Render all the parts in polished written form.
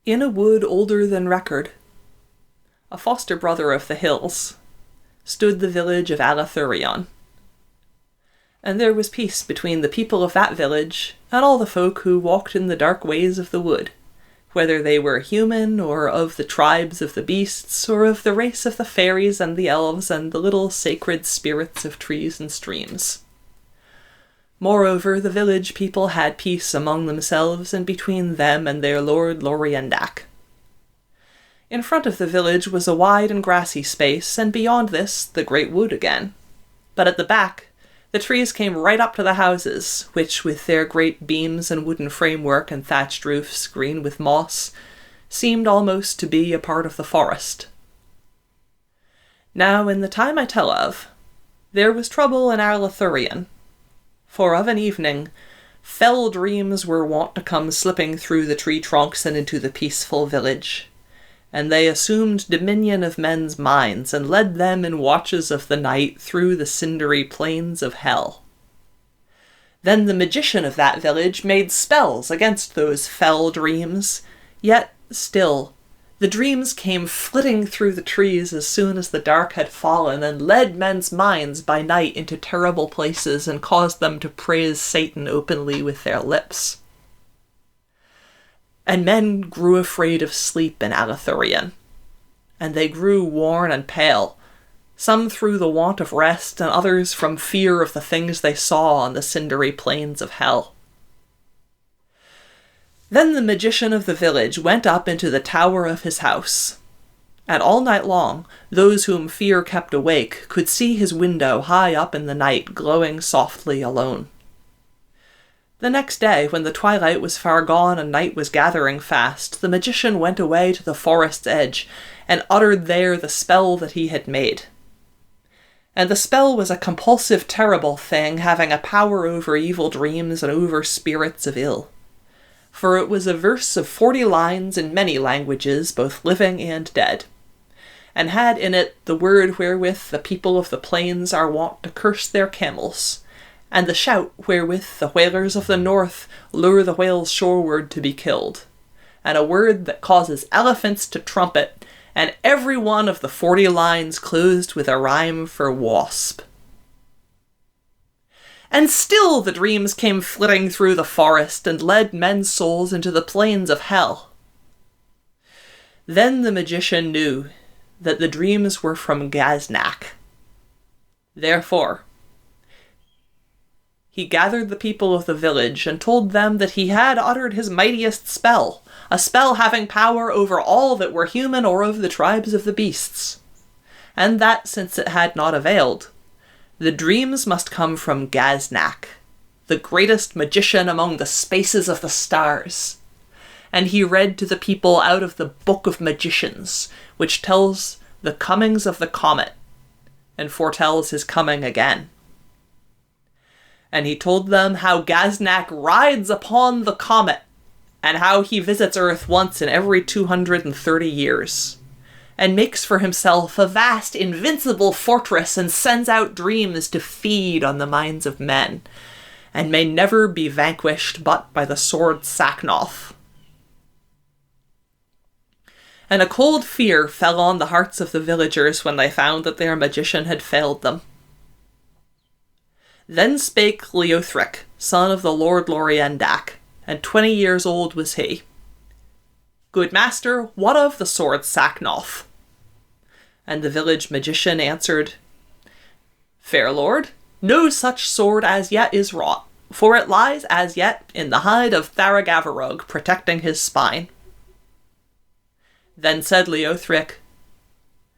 In a wood older than record, a foster brother of the hills, stood the village of Alathurion. And there was peace between the people of that village and all the folk who walked in the dark ways of the wood, whether they were human or of the tribes of the beasts or of the race of the fairies and the elves and the little sacred spirits of trees and streams. Moreover, the village people had peace among themselves and between them and their lord Loriendak. In front of the village was a wide and grassy space, and beyond this the great wood again. But at the back, the trees came right up to the houses, which, with their great beams and wooden framework and thatched roofs green with moss, seemed almost to be a part of the forest. Now, in the time I tell of, there was trouble in Alathurion, for of an evening, fell dreams were wont to come slipping through the tree trunks and into the peaceful village, and they assumed dominion of men's minds and led them in watches of the night through the cindery plains of hell. Then the magician of that village made spells against those fell dreams, yet still the dreams came flitting through the trees as soon as the dark had fallen, and led men's minds by night into terrible places, and caused them to praise Satan openly with their lips. And men grew afraid of sleep in Alathurion, and they grew worn and pale, some through the want of rest, and others from fear of the things they saw on the cindery plains of hell. Then the magician of the village went up into the tower of his house, and all night long those whom fear kept awake could see his window high up in the night glowing softly alone. The next day, when the twilight was far gone and night was gathering fast, the magician went away to the forest's edge, and uttered there the spell that he had made. And the spell was a compulsive, terrible thing, having a power over evil dreams and over spirits of ill. For it was a verse of 40 lines in many languages, both living and dead, and had in it the word wherewith the people of the plains are wont to curse their camels, and the shout wherewith the whalers of the north lure the whales shoreward to be killed, and a word that causes elephants to trumpet, and every one of the 40 lines closed with a rhyme for wasp. And still the dreams came flitting through the forest, and led men's souls into the plains of hell. Then the magician knew that the dreams were from Gaznak. Therefore, he gathered the people of the village, and told them that he had uttered his mightiest spell, a spell having power over all that were human or of the tribes of the beasts, and that, since it had not availed, the dreams must come from Gaznak, the greatest magician among the spaces of the stars. And he read to the people out of the Book of Magicians, which tells the comings of the comet, and foretells his coming again. And he told them how Gaznak rides upon the comet, and how he visits Earth once in every 230 years. And makes for himself a vast, invincible fortress, and sends out dreams to feed on the minds of men, and may never be vanquished but by the sword Sacnoth. And a cold fear fell on the hearts of the villagers when they found that their magician had failed them. Then spake Leothric, son of the Lord Loriendak, and 20 years old was he. Good master, what of the sword Sacnoth? And the village magician answered, Fair lord, no such sword as yet is wrought, for it lies as yet in the hide of Tharagavarug, protecting his spine. Then said Leothric,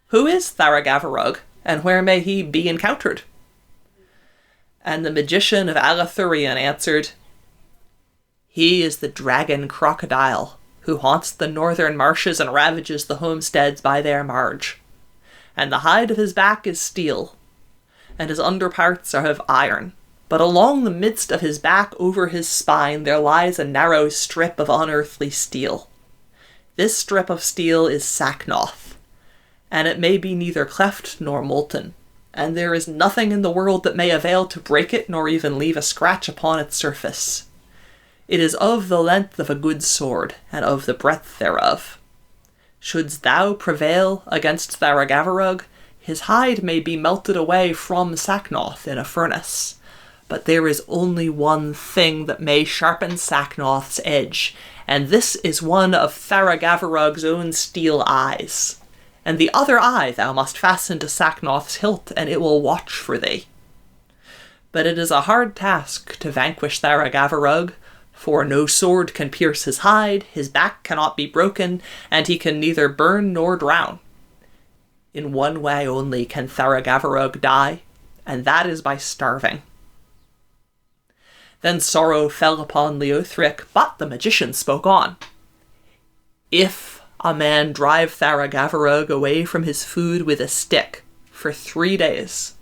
Who is Tharagavarug, and where may he be encountered? And the magician of Alathurion answered, He is the dragon crocodile, who haunts the northern marshes and ravages the homesteads by their marge. And the hide of his back is steel, and his underparts are of iron, but along the midst of his back over his spine there lies a narrow strip of unearthly steel. This strip of steel is Sacnoth, and it may be neither cleft nor molten, and there is nothing in the world that may avail to break it nor even leave a scratch upon its surface. It is of the length of a good sword, and of the breadth thereof. Shouldst thou prevail against Tharagavarug, his hide may be melted away from Sacnoth in a furnace. But there is only one thing that may sharpen Sacnoth's edge, and this is one of Tharagavarug's own steel eyes. And the other eye thou must fasten to Sacnoth's hilt, and it will watch for thee. But it is a hard task to vanquish Tharagavarug, for no sword can pierce his hide, his back cannot be broken, and he can neither burn nor drown. In one way only can Tharagavarug die, and that is by starving. Then sorrow fell upon Leothric, but the magician spoke on. If a man drive Tharagavarug away from his food with a stick for 3 days,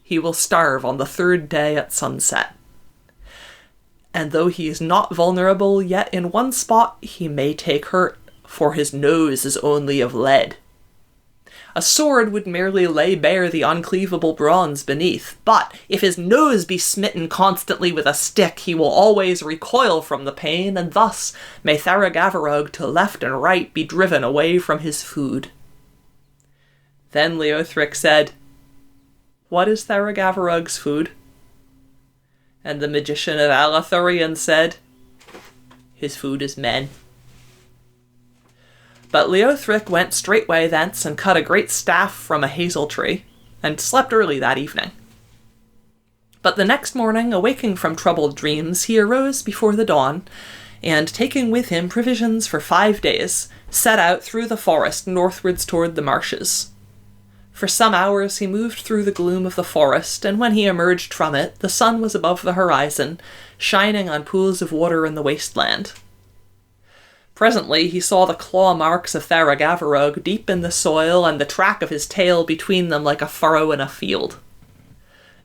he will starve on the 3rd day at sunset. And though he is not vulnerable, yet in one spot he may take hurt, for his nose is only of lead. A sword would merely lay bare the uncleavable bronze beneath, but if his nose be smitten constantly with a stick, he will always recoil from the pain, and thus may Tharagavarug to left and right be driven away from his food. Then Leothric said, "What is Tharagavarug's food?" And the magician of Alathurian said, "His food is men." But Leothric went straightway thence and cut a great staff from a hazel tree, and slept early that evening. But the next morning, awaking from troubled dreams, he arose before the dawn, and taking with him provisions for 5 days, set out through the forest northwards toward the marshes. For some hours he moved through the gloom of the forest, and when he emerged from it, the sun was above the horizon, shining on pools of water in the wasteland. Presently he saw the claw marks of Tharagavarug deep in the soil, and the track of his tail between them like a furrow in a field.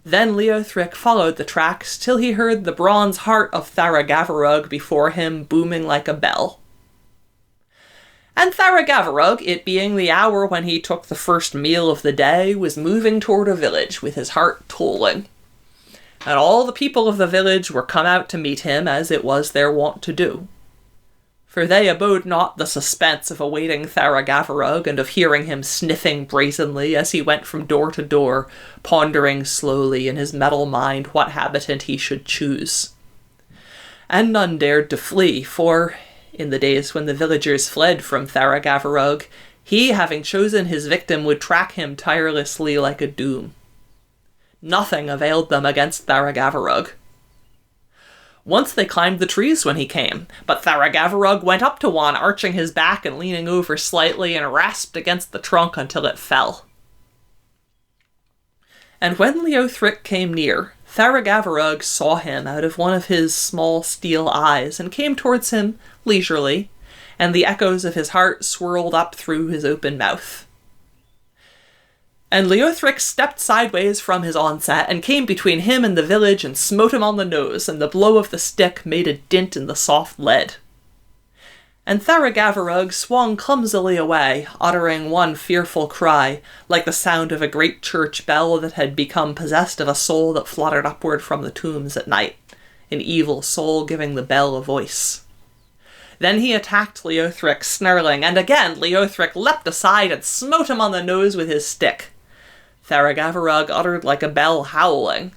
Then Leothric followed the tracks till he heard the bronze heart of Tharagavarug before him booming like a bell. And Tharagavarug, it being the hour when he took the first meal of the day, was moving toward a village with his heart tolling. And all the people of the village were come out to meet him, as it was their wont to do. For they abode not the suspense of awaiting Tharagavarug, and of hearing him sniffing brazenly as he went from door to door, pondering slowly in his metal mind what habitant he should choose. And none dared to flee, for, in the days when the villagers fled from Tharagavarug, he, having chosen his victim, would track him tirelessly like a doom. Nothing availed them against Tharagavarug. Once they climbed the trees when he came, but Tharagavarug went up to one, arching his back and leaning over slightly, and rasped against the trunk until it fell. And when Leothric came near, Tharagavarug saw him out of one of his small steel eyes, and came towards him leisurely, and the echoes of his heart swirled up through his open mouth. And Leothric stepped sideways from his onset, and came between him and the village, and smote him on the nose, and the blow of the stick made a dint in the soft lead. And Tharagavarug swung clumsily away, uttering one fearful cry, like the sound of a great church bell that had become possessed of a soul that fluttered upward from the tombs at night, an evil soul giving the bell a voice. Then he attacked Leothric, snarling, and again Leothric leapt aside and smote him on the nose with his stick. Tharagavarug uttered like a bell howling.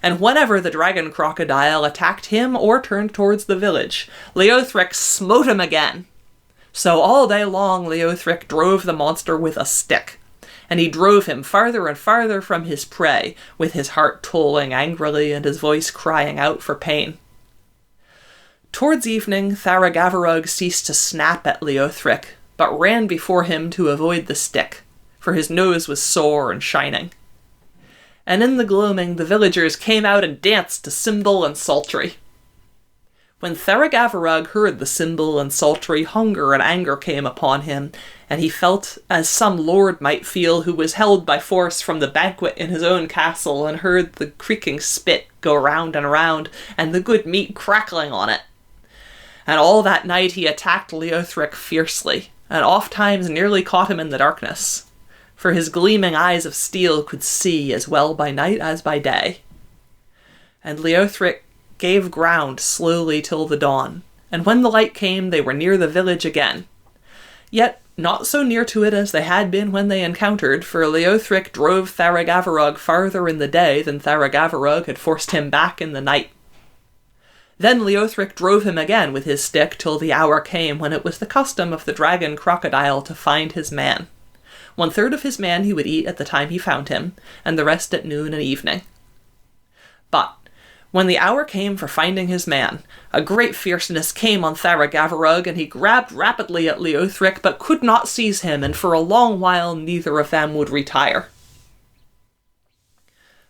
And whenever the dragon crocodile attacked him or turned towards the village, Leothric smote him again. So all day long Leothric drove the monster with a stick, and he drove him farther and farther from his prey, with his heart tolling angrily and his voice crying out for pain. Towards evening, Tharagavarug ceased to snap at Leothric, but ran before him to avoid the stick, for his nose was sore and shining. And in the gloaming, the villagers came out and danced to cymbal and psaltery. When Tharagavarug heard the cymbal and psaltery, hunger and anger came upon him, and he felt as some lord might feel who was held by force from the banquet in his own castle, and heard the creaking spit go round and round, and the good meat crackling on it. And all that night he attacked Leothric fiercely, and oft-times nearly caught him in the darkness, for his gleaming eyes of steel could see as well by night as by day. And Leothric gave ground slowly till the dawn, and when the light came they were near the village again. Yet not so near to it as they had been when they encountered, for Leothric drove Tharagavarug farther in the day than Tharagavarug had forced him back in the night. Then Leothric drove him again with his stick till the hour came when it was the custom of the dragon crocodile to find his man. 1/3 of his man he would eat at the time he found him, and the rest at noon and evening. But when the hour came for finding his man, a great fierceness came on Tharagavarug, and he grabbed rapidly at Leothric, but could not seize him, and for a long while neither of them would retire.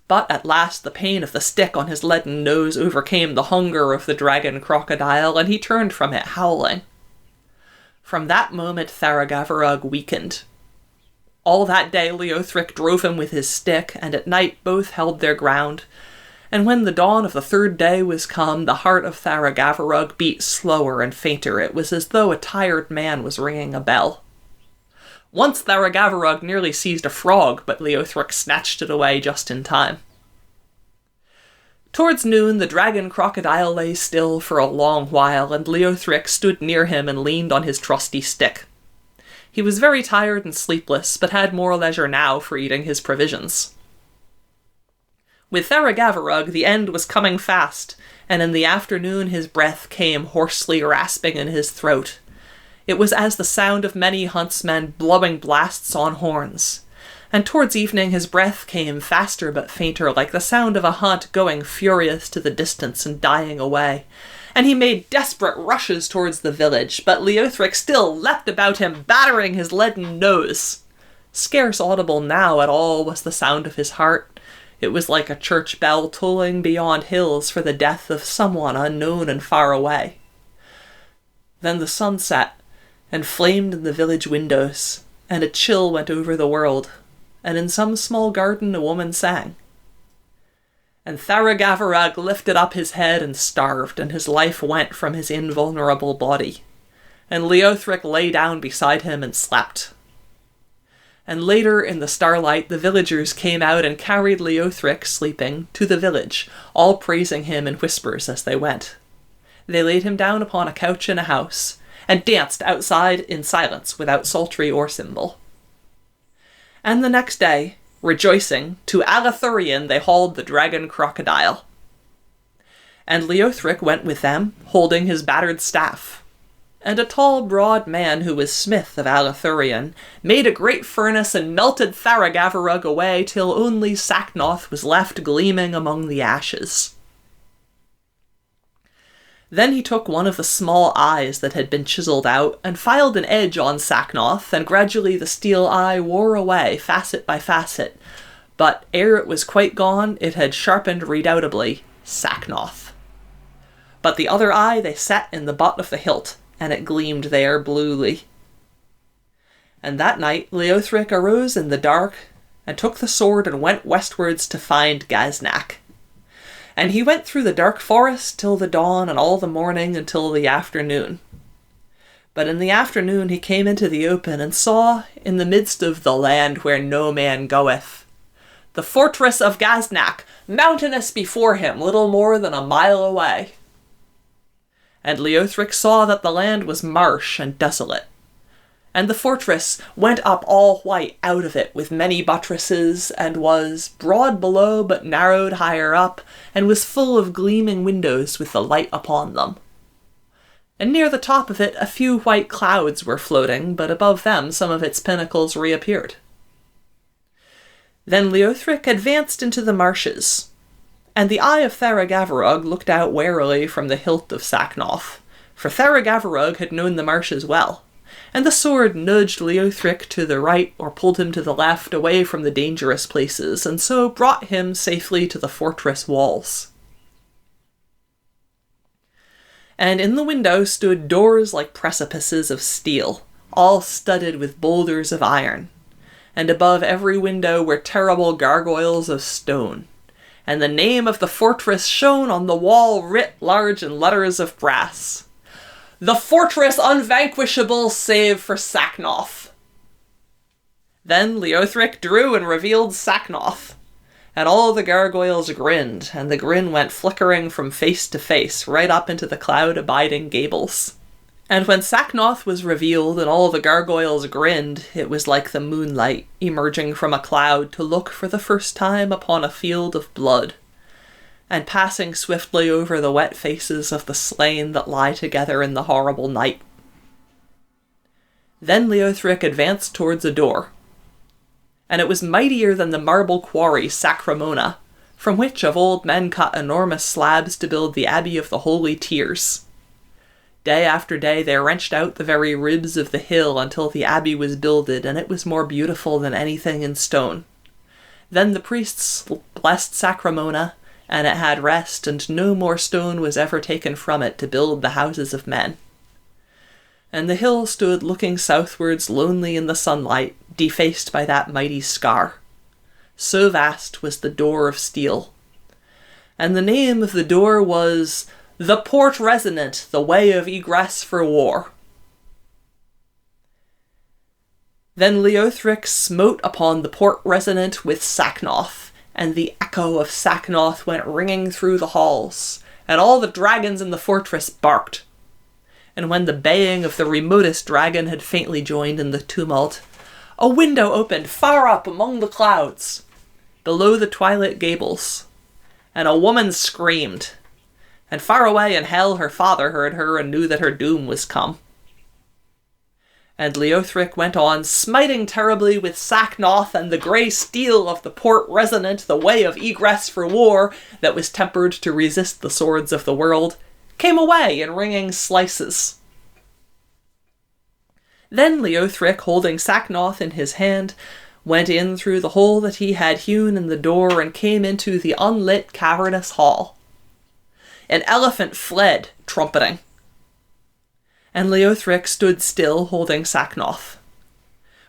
But at last the pain of the stick on his leaden nose overcame the hunger of the dragon crocodile, and he turned from it howling. From that moment Tharagavarug weakened. All that day Leothric drove him with his stick, and at night both held their ground. And when the dawn of the 3rd day was come, the heart of Tharagavarug beat slower and fainter. It was as though a tired man was ringing a bell. Once Tharagavarug nearly seized a frog, but Leothric snatched it away just in time. Towards noon, the dragon crocodile lay still for a long while, and Leothric stood near him and leaned on his trusty stick. He was very tired and sleepless, but had more leisure now for eating his provisions. With Tharagavarug, the end was coming fast, and in the afternoon his breath came hoarsely rasping in his throat. It was as the sound of many huntsmen blowing blasts on horns. And towards evening his breath came faster but fainter, like the sound of a hunt going furious to the distance and dying away. And he made desperate rushes towards the village, but Leothric still leapt about him, battering his leaden nose. Scarce audible now at all was the sound of his heart. It was like a church bell tolling beyond hills for the death of someone unknown and far away. Then the sun set, and flamed in the village windows, and a chill went over the world, and in some small garden a woman sang. And Tharagavarug lifted up his head and starved, and his life went from his invulnerable body. And Leothric lay down beside him and slept. And later in the starlight the villagers came out and carried Leothric, sleeping, to the village, all praising him in whispers as they went. They laid him down upon a couch in a house, and danced outside in silence without psaltery or cymbal. And the next day, rejoicing, to Alathurion they hauled the dragon crocodile. And Leothric went with them, holding his battered staff. And a tall, broad man who was smith of Alathurion made a great furnace and melted Tharagavarug away till only Sacnoth was left gleaming among the ashes. Then he took one of the small eyes that had been chiselled out, and filed an edge on Sacnoth, and gradually the steel eye wore away, facet by facet. But ere it was quite gone, it had sharpened redoubtably Sacnoth. But the other eye they set in the butt of the hilt, and it gleamed there bluely. And that night Leothric arose in the dark, and took the sword and went westwards to find Gaznak. And he went through the dark forest till the dawn, and all the morning until the afternoon. But in the afternoon he came into the open, and saw, in the midst of the land where no man goeth, the fortress of Gaznak, mountainous before him, little more than a mile away. And Leothric saw that the land was marsh and desolate. And the fortress went up all white out of it with many buttresses, and was broad below but narrowed higher up, and was full of gleaming windows with the light upon them. And near the top of it a few white clouds were floating, but above them some of its pinnacles reappeared. Then Leothric advanced into the marshes, and the eye of Tharagavarug looked out warily from the hilt of Sacnoth, for Tharagavarug had known the marshes well. And the sword nudged Leothric to the right or pulled him to the left, away from the dangerous places, and so brought him safely to the fortress walls. And in the window stood doors like precipices of steel, all studded with boulders of iron. And above every window were terrible gargoyles of stone. And the name of the fortress shone on the wall writ large in letters of brass. The fortress unvanquishable save for Sacnoth. Then Leothric drew and revealed Sacnoth. And all the gargoyles grinned, and the grin went flickering from face to face, right up into the cloud-abiding gables. And when Sacnoth was revealed and all the gargoyles grinned, it was like the moonlight emerging from a cloud to look for the first time upon a field of blood, and passing swiftly over the wet faces of the slain that lie together in the horrible night. Then Leothric advanced towards a door, and it was mightier than the marble quarry Sacramona, from which of old men cut enormous slabs to build the Abbey of the Holy Tears. Day after day they wrenched out the very ribs of the hill until the abbey was builded, and it was more beautiful than anything in stone. Then the priests blessed Sacramona, and it had rest, and no more stone was ever taken from it to build the houses of men. And the hill stood looking southwards lonely in the sunlight, defaced by that mighty scar. So vast was the door of steel. And the name of the door was the Port Resonant, the way of egress for war. Then Leothric smote upon the Port Resonant with Sacnoth, and the echo of Sacnoth went ringing through the halls, and all the dragons in the fortress barked. And when the baying of the remotest dragon had faintly joined in the tumult, a window opened far up among the clouds, below the twilit gables, and a woman screamed. And far away in hell her father heard her and knew that her doom was come. And Leothric went on, smiting terribly with Sacnoth and the grey steel of the Port Resonant, the way of egress for war, that was tempered to resist the swords of the world, came away in ringing slices. Then Leothric, holding Sacnoth in his hand, went in through the hole that he had hewn in the door and came into the unlit cavernous hall. An elephant fled, trumpeting. And Leothric stood still, holding Sacnoth.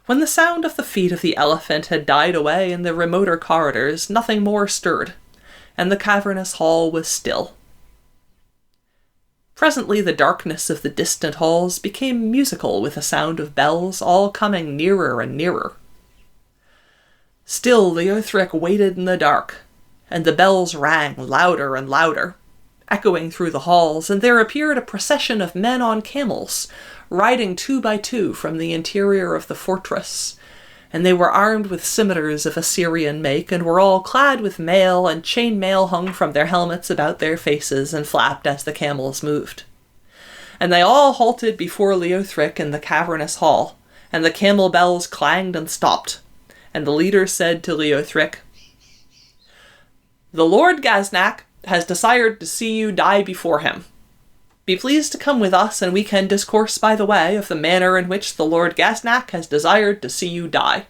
When the sound of the feet of the elephant had died away in the remoter corridors, nothing more stirred, and the cavernous hall was still. Presently the darkness of the distant halls became musical with a sound of bells all coming nearer and nearer. Still Leothric waited in the dark, and the bells rang louder and louder, echoing through the halls, and there appeared a procession of men on camels, riding 2 by 2 from the interior of the fortress, and they were armed with scimitars of Assyrian make, and were all clad with mail, and chain mail hung from their helmets about their faces and flapped as the camels moved. And they all halted before Leothric in the cavernous hall, and the camel bells clanged and stopped, and the leader said to Leothric, "The Lord Gaznak has desired to see you die before him. Be pleased to come with us, and we can discourse by the way of the manner in which the Lord Gaznak has desired to see you die."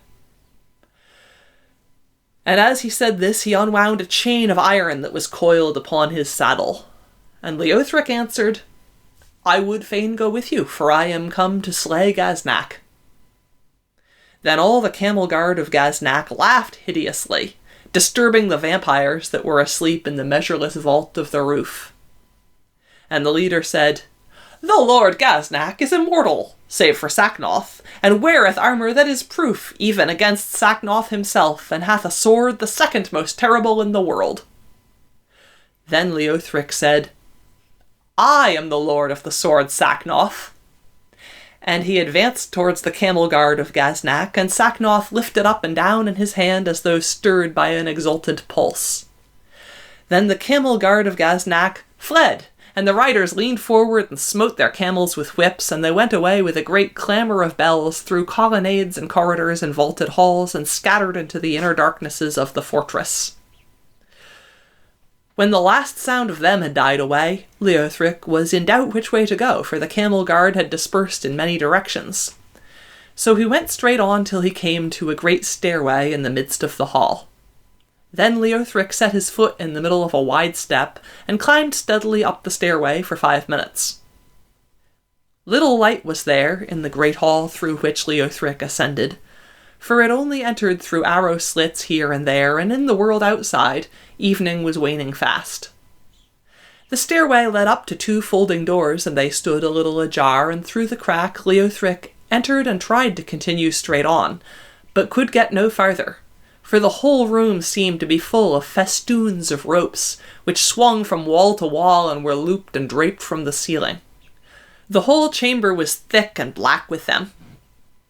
And as he said this, he unwound a chain of iron that was coiled upon his saddle. And Leothric answered, "I would fain go with you, for I am come to slay Gaznak." Then all the camel guard of Gaznak laughed hideously, disturbing the vampires that were asleep in the measureless vault of the roof. And the leader said, "The Lord Gaznak is immortal, save for Sacnoth, and weareth armour that is proof even against Sacnoth himself, and hath a sword the second most terrible in the world." Then Leothric said, "I am the lord of the sword, Sacnoth." And he advanced towards the camel guard of Gaznak, and Sacnoth lifted up and down in his hand as though stirred by an exultant pulse. Then the camel guard of Gaznak fled, and the riders leaned forward and smote their camels with whips, and they went away with a great clamour of bells through colonnades and corridors and vaulted halls, and scattered into the inner darknesses of the fortress. When the last sound of them had died away, Leothric was in doubt which way to go, for the camel guard had dispersed in many directions. So he went straight on till he came to a great stairway in the midst of the hall. Then Leothric set his foot in the middle of a wide step, and climbed steadily up the stairway for 5 minutes. Little light was there in the great hall through which Leothric ascended, for it only entered through arrow slits here and there, and in the world outside, evening was waning fast. The stairway led up to 2 folding doors, and they stood a little ajar, and through the crack Leothric entered and tried to continue straight on, but could get no farther, for the whole room seemed to be full of festoons of ropes, which swung from wall to wall and were looped and draped from the ceiling. The whole chamber was thick and black with them.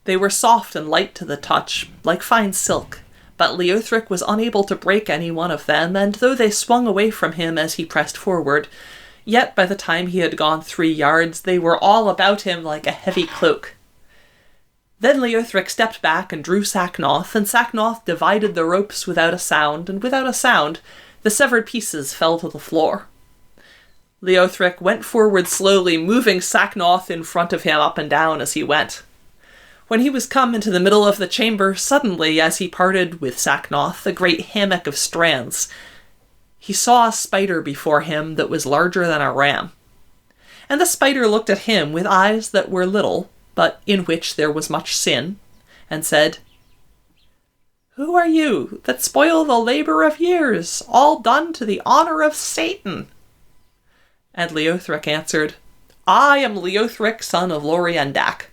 They were soft and light to the touch, like fine silk, but Leothric was unable to break any one of them, and though they swung away from him as he pressed forward, yet by the time he had gone 3 yards, they were all about him like a heavy cloak. Then Leothric stepped back and drew Sacnoth, and Sacnoth divided the ropes without a sound, and without a sound, the severed pieces fell to the floor. Leothric went forward slowly, moving Sacnoth in front of him up and down as he went. When he was come into the middle of the chamber, suddenly, as he parted with Sacnoth, a great hammock of strands, he saw a spider before him that was larger than a ram. And the spider looked at him with eyes that were little, but in which there was much sin, and said, "Who are you that spoil the labour of years, all done to the honour of Satan?" And Leothric answered, "I am Leothric, son of Loriendak."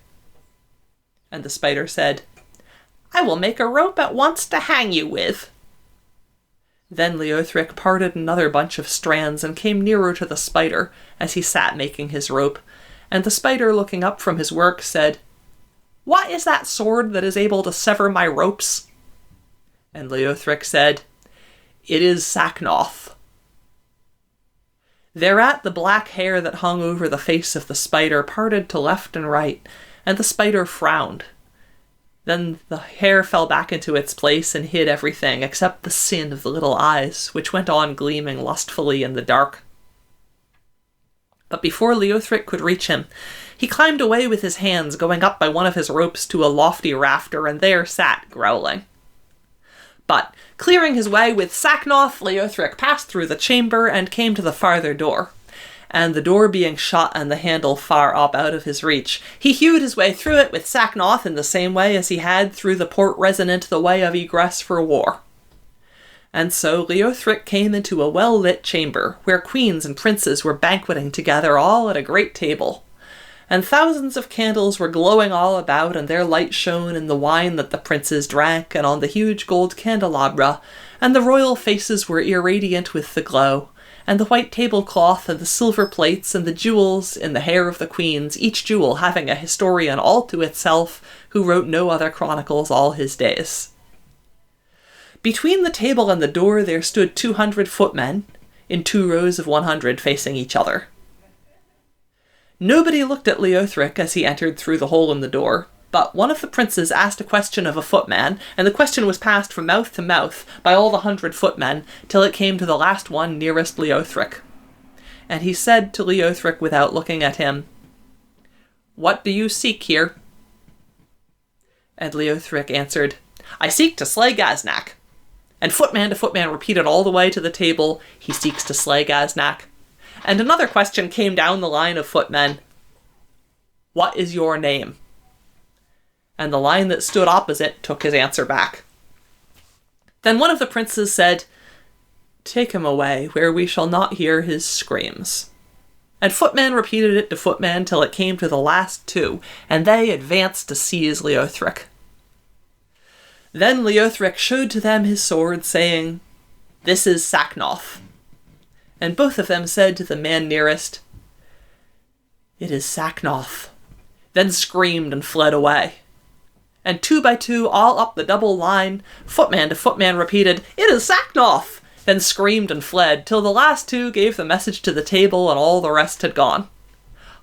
And the spider said, "I will make a rope at once to hang you with." Then Leothric parted another bunch of strands and came nearer to the spider as he sat making his rope, and the spider, looking up from his work, said, "What is that sword that is able to sever my ropes?" And Leothric said, "It is Sacnoth." Thereat the black hair that hung over the face of the spider parted to left and right, and the spider frowned. Then the hair fell back into its place and hid everything except the sin of the little eyes, which went on gleaming lustfully in the dark. But before Leothric could reach him, he climbed away with his hands, going up by one of his ropes to a lofty rafter, and there sat, growling. But, clearing his way with Sacnoth, Leothric passed through the chamber and came to the farther door. And the door being shut and the handle far up out of his reach, he hewed his way through it with Sacnoth in the same way as he had through the port resonant the way of egress for war. And so Leothric came into a well-lit chamber, where queens and princes were banqueting together all at a great table. And thousands of candles were glowing all about, and their light shone in the wine that the princes drank, and on the huge gold candelabra, and the royal faces were irradiant with the glow, and the white tablecloth, and the silver plates, and the jewels in the hair of the queens, each jewel having a historian all to itself, who wrote no other chronicles all his days. Between the table and the door there stood 200 footmen, in 2 rows of 100 facing each other. Nobody looked at Leothric as he entered through the hole in the door, but one of the princes asked a question of a footman, and the question was passed from mouth to mouth by all the 100 footmen, till it came to the last one nearest Leothric. And he said to Leothric without looking at him, "What do you seek here?" And Leothric answered, "I seek to slay Gaznak." And footman to footman repeated all the way to the table, "He seeks to slay Gaznak." And another question came down the line of footmen, "What is your name?" And the line that stood opposite took his answer back. Then one of the princes said, "Take him away, where we shall not hear his screams." And footman repeated it to footman till it came to the last 2, and they advanced to seize Leothric. Then Leothric showed to them his sword, saying, "This is Sacnoth." And both of them said to the man nearest, "It is Sacnoth," then screamed and fled away. And 2 by 2, all up the double line, footman to footman repeated, "It is Sacnoth," then screamed and fled, till the last 2 gave the message to the table and all the rest had gone.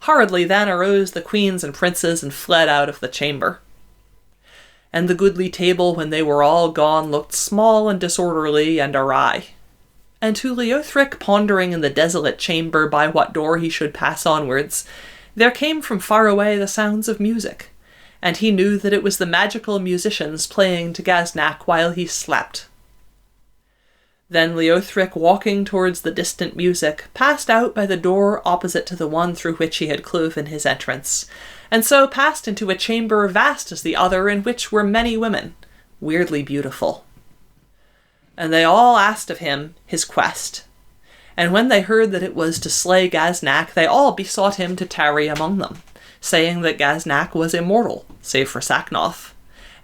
Hurriedly then arose the queens and princes and fled out of the chamber. And the goodly table, when they were all gone, looked small and disorderly and awry. And to Leothric, pondering in the desolate chamber by what door he should pass onwards, there came from far away the sounds of music, and he knew that it was the magical musicians playing to Gaznak while he slept. Then Leothric, walking towards the distant music, passed out by the door opposite to the one through which he had cloven his entrance, and so passed into a chamber vast as the other, in which were many women, weirdly beautiful. And they all asked of him his quest, and when they heard that it was to slay Gaznak, they all besought him to tarry among them, saying that Gaznak was immortal, save for Sacnoth,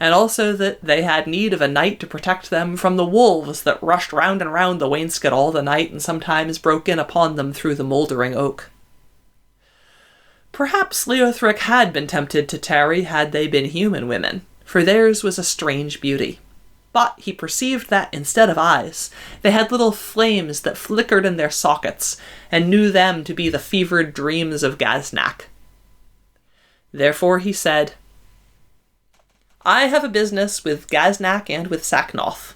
and also that they had need of a knight to protect them from the wolves that rushed round and round the wainscot all the night and sometimes broke in upon them through the mouldering oak. Perhaps Leothric had been tempted to tarry had they been human women, for theirs was a strange beauty. But he perceived that, instead of eyes, they had little flames that flickered in their sockets, and knew them to be the fevered dreams of Gaznak. Therefore he said, "I have a business with Gaznak and with Sacnoth,"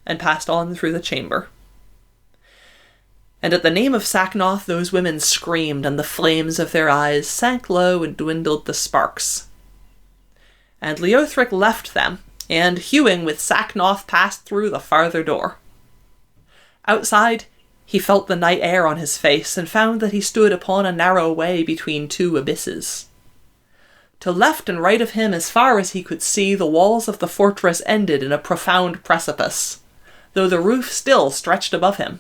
and passed on through the chamber. And at the name of Sacnoth those women screamed, and the flames of their eyes sank low and dwindled the sparks. And Leothric left them, and, hewing with Sacnoth, passed through the farther door. Outside, he felt the night air on his face, and found that he stood upon a narrow way between two abysses. To left and right of him, as far as he could see, the walls of the fortress ended in a profound precipice, though the roof still stretched above him.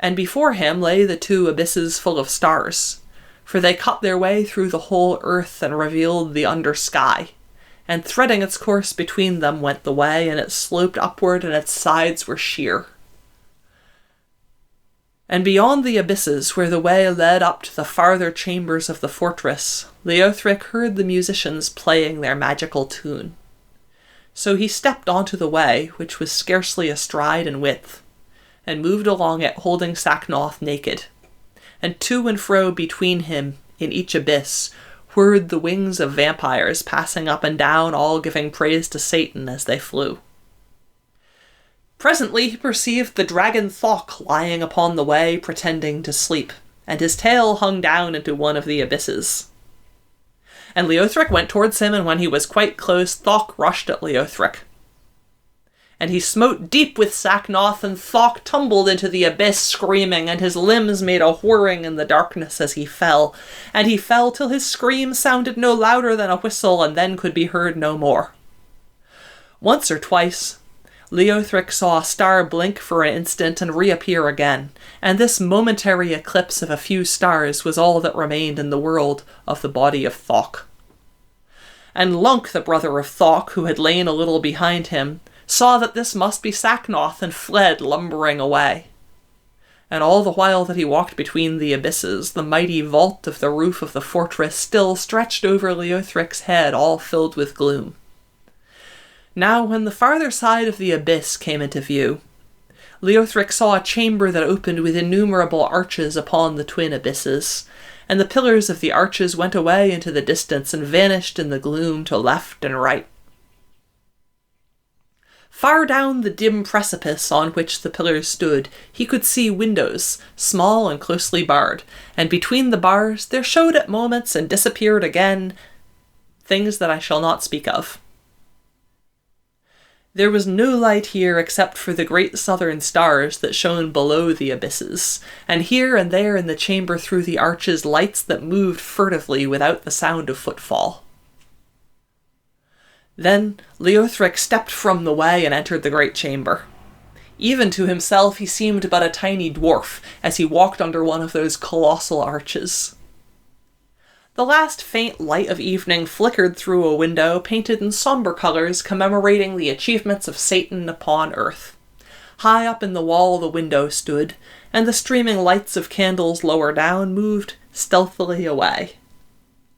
And before him lay the two abysses full of stars, for they cut their way through the whole earth and revealed the under sky. And threading its course between them went the way, and it sloped upward, and its sides were sheer. And beyond the abysses, where the way led up to the farther chambers of the fortress, Leothric heard the musicians playing their magical tune. So he stepped onto the way, which was scarcely a stride in width, and moved along it holding Sacnoth naked. And to and fro between him, in each abyss, whirred the wings of vampires, passing up and down, all giving praise to Satan as they flew. Presently he perceived the dragon Thok lying upon the way, pretending to sleep, and his tail hung down into one of the abysses. And Leothric went towards him, and when he was quite close, Thok rushed at Leothric. And he smote deep with Sacnoth, and Thok tumbled into the abyss screaming, and his limbs made a whirring in the darkness as he fell. And he fell till his scream sounded no louder than a whistle, and then could be heard no more. Once or twice, Leothric saw a star blink for an instant and reappear again, and this momentary eclipse of a few stars was all that remained in the world of the body of Thok. And Lunk, the brother of Thok, who had lain a little behind him, saw that this must be Sacnoth, and fled lumbering away. And all the while that he walked between the abysses, the mighty vault of the roof of the fortress still stretched over Leothric's head, all filled with gloom. Now, when the farther side of the abyss came into view, Leothric saw a chamber that opened with innumerable arches upon the twin abysses, and the pillars of the arches went away into the distance and vanished in the gloom to left and right. Far down the dim precipice on which the pillars stood, he could see windows, small and closely barred, and between the bars there showed at moments and disappeared again things that I shall not speak of. There was no light here except for the great southern stars that shone below the abysses, and here and there in the chamber through the arches lights that moved furtively without the sound of footfall. Then Leothric stepped from the way and entered the great chamber. Even to himself he seemed but a tiny dwarf as he walked under one of those colossal arches. The last faint light of evening flickered through a window painted in somber colours commemorating the achievements of Satan upon earth. High up in the wall the window stood, and the streaming lights of candles lower down moved stealthily away.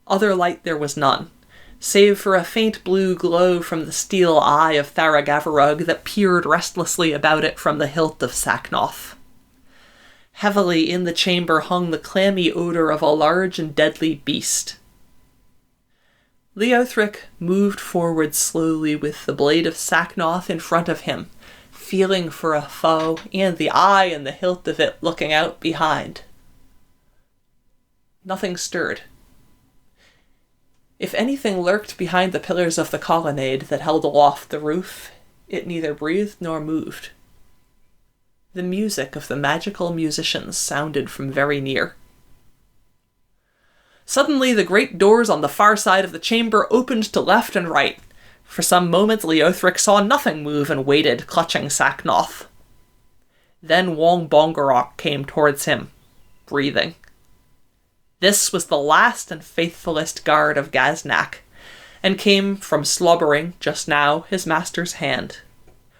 Other light there was none, save for a faint blue glow from the steel eye of Tharagavarug that peered restlessly about it from the hilt of Sacnoth. Heavily in the chamber hung the clammy odour of a large and deadly beast. Leothric moved forward slowly with the blade of Sacnoth in front of him, feeling for a foe, and the eye and the hilt of it looking out behind. Nothing stirred. If anything lurked behind the pillars of the colonnade that held aloft the roof, it neither breathed nor moved. The music of the magical musicians sounded from very near. Suddenly the great doors on the far side of the chamber opened to left and right. For some moments Leothric saw nothing move and waited, clutching Sacnoth. Then Wong Bongarok came towards him, breathing. This was the last and faithfulest guard of Gaznak, and came from slobbering, just now, his master's hand.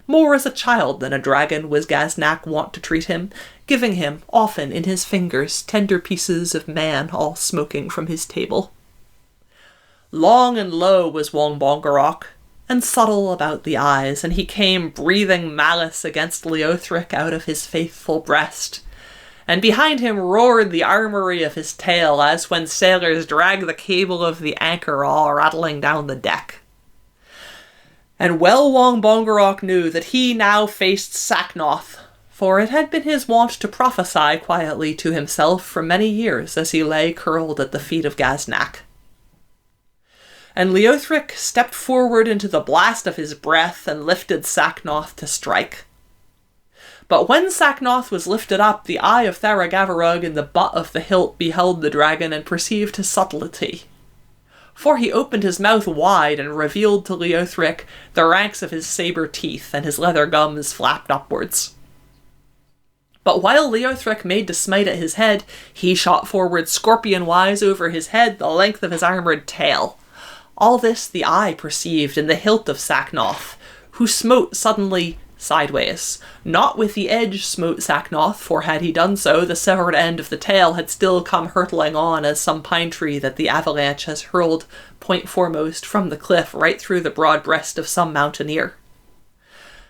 More as a child than a dragon was Gaznak wont to treat him, giving him, often in his fingers, tender pieces of man all smoking from his table. Long and low was Wongbongarok, and subtle about the eyes, and he came breathing malice against Leothric out of his faithful breast. And behind him roared the armory of his tail, as when sailors drag the cable of the anchor all rattling down the deck. And well Wongbongarok knew that he now faced Sacnoth, for it had been his wont to prophesy quietly to himself for many years as he lay curled at the feet of Gaznak. And Leothric stepped forward into the blast of his breath and lifted Sacnoth to strike. But when Sacnoth was lifted up, the eye of Tharagavarug in the butt of the hilt beheld the dragon and perceived his subtlety. For he opened his mouth wide and revealed to Leothric the ranks of his saber teeth, and his leather gums flapped upwards. But while Leothric made to smite at his head, he shot forward scorpion-wise over his head the length of his armoured tail. All this the eye perceived in the hilt of Sacnoth, who smote suddenly sideways. Not with the edge smote Sacnoth, for had he done so, the severed end of the tail had still come hurtling on as some pine tree that the avalanche has hurled point foremost from the cliff right through the broad breast of some mountaineer.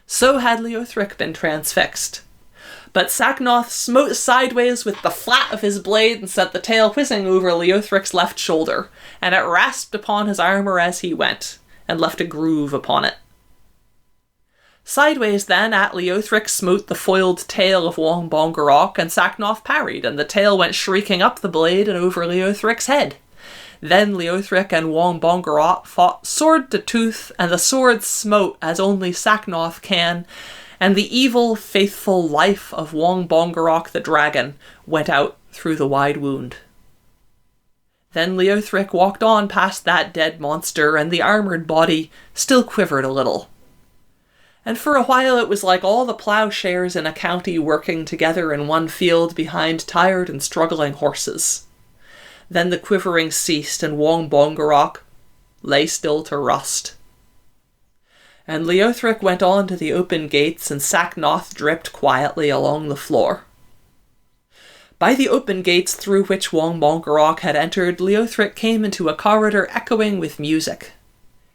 So had Leothric been transfixed. But Sacnoth smote sideways with the flat of his blade and sent the tail whizzing over Leothric's left shoulder, and it rasped upon his armour as he went, and left a groove upon it. Sideways then at Leothric smote the foiled tail of Wongbongarok, and Sacnoth parried, and the tail went shrieking up the blade and over Leothric's head. Then Leothric and Wongbongarok fought sword to tooth, and the sword smote as only Sacnoth can, and the evil, faithful life of Wongbongarok the dragon went out through the wide wound. Then Leothric walked on past that dead monster, and the armoured body still quivered a little. And for a while it was like all the ploughshares in a county working together in one field behind tired and struggling horses. Then the quivering ceased, and Wongbongarok lay still to rust. And Leothric went on to the open gates, and Sacnoth dripped quietly along the floor. By the open gates through which Wongbongarok had entered, Leothric came into a corridor echoing with music.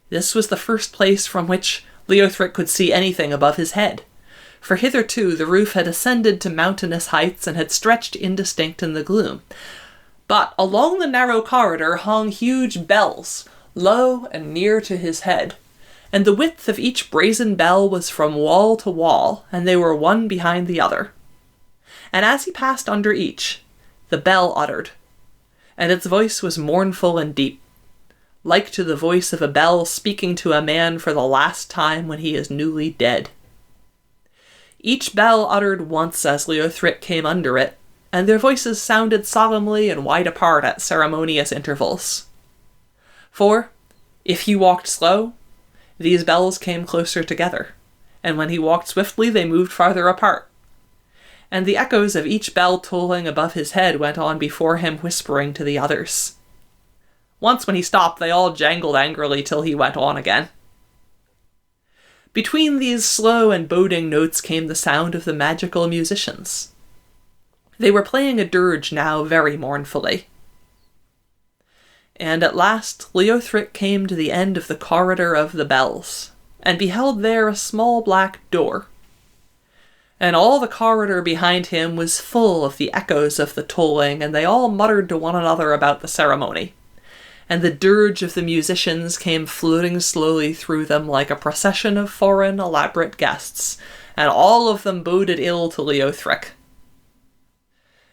This was the first place from which Leothric could see anything above his head, for hitherto the roof had ascended to mountainous heights and had stretched indistinct in the gloom. But along the narrow corridor hung huge bells, low and near to his head, and the width of each brazen bell was from wall to wall, and they were one behind the other. And as he passed under each, the bell uttered, and its voice was mournful and deep, like to the voice of a bell speaking to a man for the last time when he is newly dead. Each bell uttered once as Leothric came under it, and their voices sounded solemnly and wide apart at ceremonious intervals. For, if he walked slow, these bells came closer together, and when he walked swiftly they moved farther apart. And the echoes of each bell tolling above his head went on before him, whispering to the others. Once when he stopped, they all jangled angrily till he went on again. Between these slow and boding notes came the sound of the magical musicians. They were playing a dirge now very mournfully. And at last Leothric came to the end of the corridor of the bells, and beheld there a small black door. And all the corridor behind him was full of the echoes of the tolling, and they all muttered to one another about the ceremony. And the dirge of the musicians came floating slowly through them like a procession of foreign, elaborate guests, and all of them boded ill to Leothric.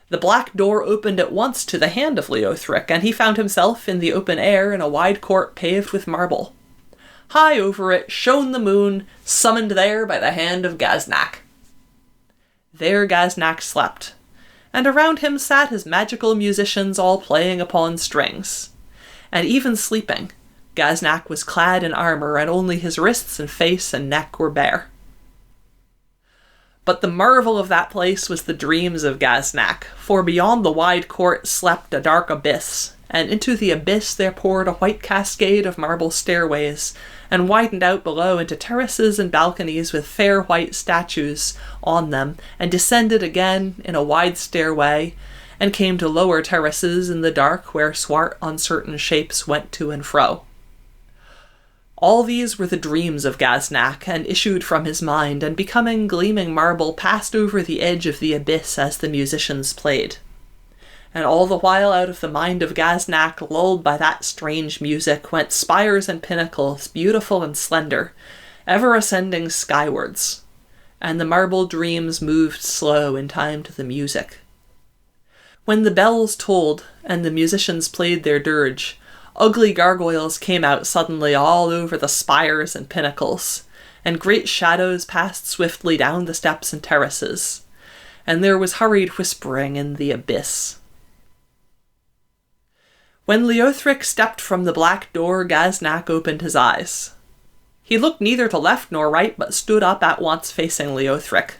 The black door opened at once to the hand of Leothric, and he found himself in the open air in a wide court paved with marble. High over it shone the moon, summoned there by the hand of Gaznak. There Gaznak slept, and around him sat his magical musicians all playing upon strings. And even sleeping, Gaznak was clad in armour, and only his wrists and face and neck were bare. But the marvel of that place was the dreams of Gaznak, for beyond the wide court slept a dark abyss, and into the abyss there poured a white cascade of marble stairways, and widened out below into terraces and balconies with fair white statues on them, and descended again in a wide stairway, and came to lower terraces in the dark where swart, uncertain shapes went to and fro. All these were the dreams of Gaznak, and issued from his mind, and becoming gleaming marble passed over the edge of the abyss as the musicians played. And all the while out of the mind of Gaznak, lulled by that strange music, went spires and pinnacles, beautiful and slender, ever ascending skywards, and the marble dreams moved slow in time to the music. When the bells tolled, and the musicians played their dirge, ugly gargoyles came out suddenly all over the spires and pinnacles, and great shadows passed swiftly down the steps and terraces, and there was hurried whispering in the abyss. When Leothric stepped from the black door, Gaznak opened his eyes. He looked neither to left nor right, but stood up at once facing Leothric.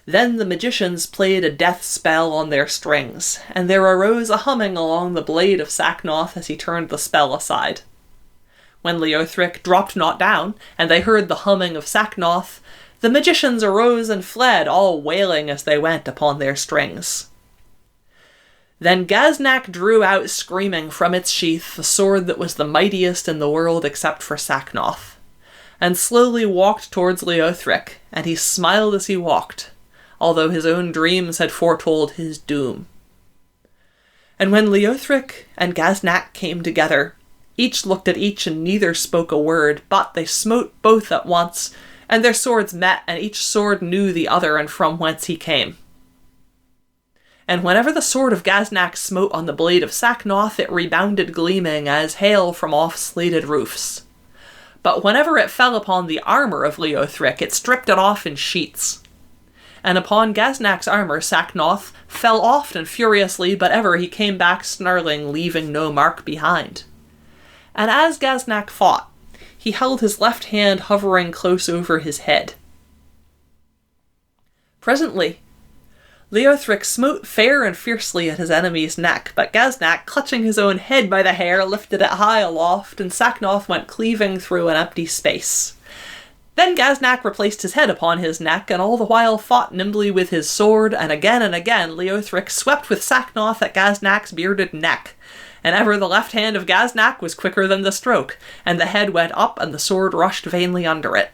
Then the magicians played a death spell on their strings, and there arose a humming along the blade of Sacnoth as he turned the spell aside. When Leothric dropped not down, and they heard the humming of Sacnoth, the magicians arose and fled, all wailing as they went upon their strings. Then Gaznak drew out screaming from its sheath the sword that was the mightiest in the world except for Sacnoth, and slowly walked towards Leothric, and he smiled as he walked, although his own dreams had foretold his doom. And when Leothric and Gaznak came together, each looked at each and neither spoke a word, but they smote both at once, and their swords met, and each sword knew the other and from whence he came. And whenever the sword of Gaznak smote on the blade of Sacnoth, it rebounded gleaming as hail from off slated roofs. But whenever it fell upon the armour of Leothric, it stripped it off in sheets. And upon Gaznak's armour Sacnoth fell oft and furiously, but ever he came back snarling, leaving no mark behind. And as Gaznak fought, he held his left hand hovering close over his head. Presently, Leothric smote fair and fiercely at his enemy's neck, but Gaznak, clutching his own head by the hair, lifted it high aloft, and Sacnoth went cleaving through an empty space. Then Gaznak replaced his head upon his neck, and all the while fought nimbly with his sword, and again Leothric swept with Sacnoth at Gaznak's bearded neck, and ever the left hand of Gaznak was quicker than the stroke, and the head went up, and the sword rushed vainly under it.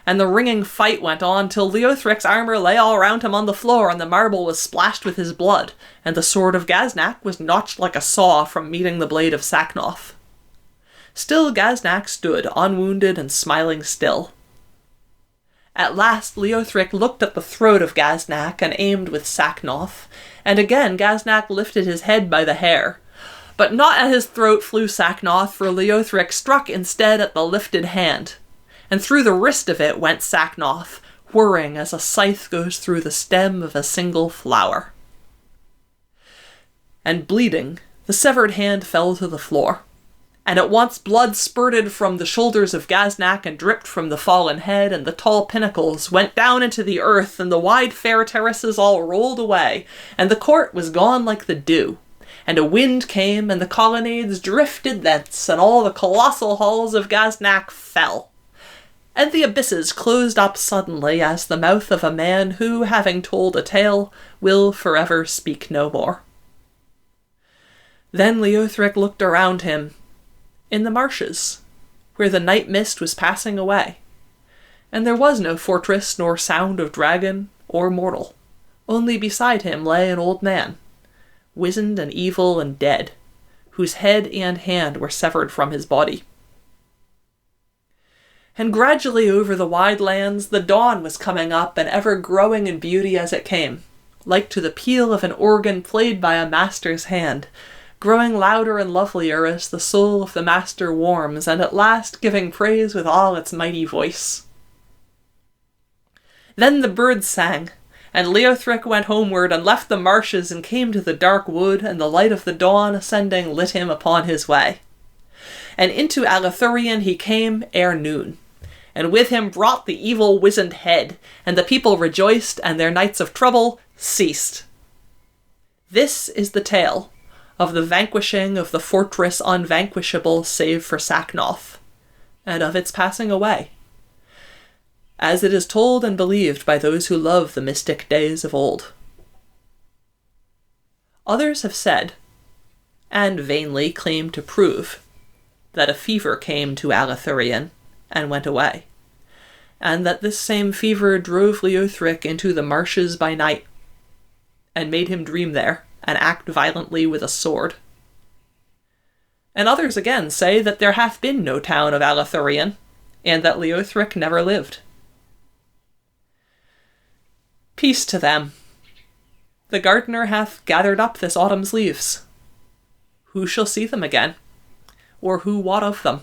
And the ringing fight went on till Leothric's armour lay all round him on the floor, and the marble was splashed with his blood, and the sword of Gaznak was notched like a saw from meeting the blade of Sacnoth. Still Gaznak stood, unwounded and smiling still. At last Leothric looked at the throat of Gaznak and aimed with Sacnoth, and again Gaznak lifted his head by the hair. But not at his throat flew Sacnoth, for Leothric struck instead at the lifted hand, and through the wrist of it went Sacnoth, whirring as a scythe goes through the stem of a single flower. And bleeding, the severed hand fell to the floor. And at once blood spurted from the shoulders of Gaznak and dripped from the fallen head, and the tall pinnacles went down into the earth, and the wide fair terraces all rolled away, and the court was gone like the dew. And a wind came, and the colonnades drifted thence, and all the colossal halls of Gaznak fell. And the abysses closed up suddenly as the mouth of a man who, having told a tale, will forever speak no more. Then Leothric looked around him, in the marshes, where the night mist was passing away, and there was no fortress nor sound of dragon or mortal, only beside him lay an old man, wizened and evil and dead, whose head and hand were severed from his body. And gradually over the wide lands the dawn was coming up, and ever growing in beauty as it came, like to the peal of an organ played by a master's hand, growing louder and lovelier as the soul of the master warms, and at last giving praise with all its mighty voice. Then the birds sang, and Leothric went homeward and left the marshes and came to the dark wood, and the light of the dawn ascending lit him upon his way. And into Alathurian he came ere noon, and with him brought the evil wizened head, and the people rejoiced, and their nights of trouble ceased. This is the tale of the vanquishing of the fortress Unvanquishable save for Sacnoth, and of its passing away, as it is told and believed by those who love the mystic days of old. Others have said, and vainly claim to prove, that a fever came to Alathurian and went away, and that this same fever drove Leothric into the marshes by night, and made him dream there and act violently with a sword. And others again say that there hath been no town of Alathurian, and that Leothric never lived. Peace to them. The gardener hath gathered up this autumn's leaves. Who shall see them again? Or who wot of them?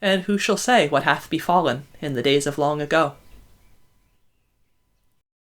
And who shall say what hath befallen in the days of long ago?